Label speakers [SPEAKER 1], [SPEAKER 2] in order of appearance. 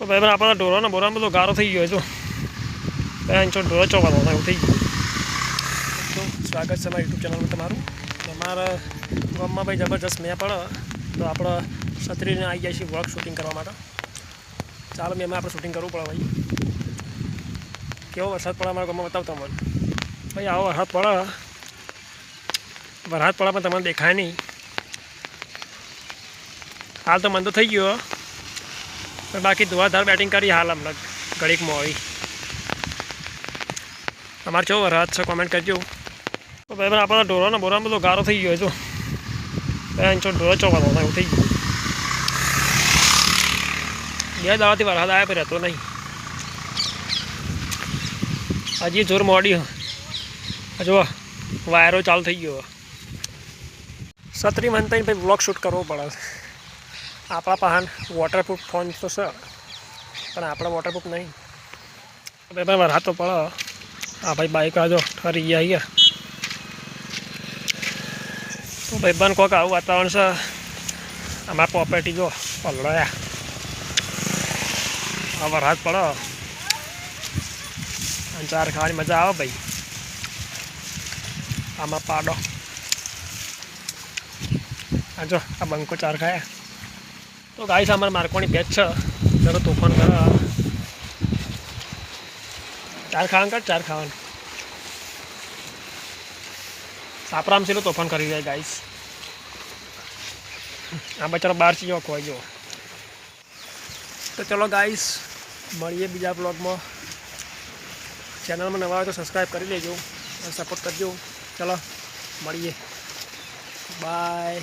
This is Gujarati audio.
[SPEAKER 1] તો ભાઈ આપણા ઢોરોના બોરામાં બધો ગારો થઈ ગયો જો ઢોરો ચોવાનો એવું થઈ ગયું. તો સ્વાગત છે મારા યુટ્યુબ ચેનલમાં તમારું. અમારા ગામમાં ભાઈ જબરજસ્ત મેં પડે તો આપણે છત્રીને આવી જાય છે વ્લોગ શૂટિંગ કરવા માટે. ચાલો મેં આપણે શૂટિંગ કરવું પડે ભાઈ. કેવો વરસાદ પડે અમારા ગામમાં બતાવતા મને ભાઈ. આવો વરસાદ પડે પણ તમને દેખાય નહીં. હાલ તો મન તો થઈ ગયો પણ બાકી ધોવાધાર બેટિંગ કરી હાલ હમણાં ઘડીકમાં આવી. તમારે કેવો વરસાદ છે કોમેન્ટ કરજો. તો ભાઈ આપણા ઢોરોના બોરામાં બધો ગારો થઈ ગયો જો ઢોરો ચોવાનો એવું થઈ ગયું. 2 દાડાથી વરસાદ આવ્યા પણ રહેતો નહીં. હજી જોર મોડી જો વાયરો ચાલુ થઈ ગયો. છત્રી મનતા ભાઈ બ્લોગ શૂટ કરવો પડે. આપણા પાસે વોટરપ્રૂફ ફોન તો છે પણ આપણે વોટરપ્રૂફ નહીં. ભાઈ વરસાદ તો પડે. હા ભાઈ બાઈક આજો ઠરી ગયા. તો ભાઈ બન કોઈક આવું વાતાવરણ છે. અમારા પ્રોપર્ટી જો પલળ્યા. આ વરસાદ પડે અને ચાર ખાવાની મજા આવે ભાઈ. આમાં પાડો આ જો આ બંકો ચાર ખાયા. તો ગાઈસ અમારે માર્કોની બેચ છે જરો તોફાન કરે. ચાર ખાવાનું સાપરામ છે તોફાન કરી જાય ગાઈસ. આ બચારો બહાર ચીજો ખોઈ જો. તો ચલો ગાઈસ મળીએ બીજા બ્લોગમાં. ચેનલમાં નવા હોય તો સબસ્ક્રાઈબ કરી લેજો અને સપોર્ટ કરજો. ચલો મળીએ બાય.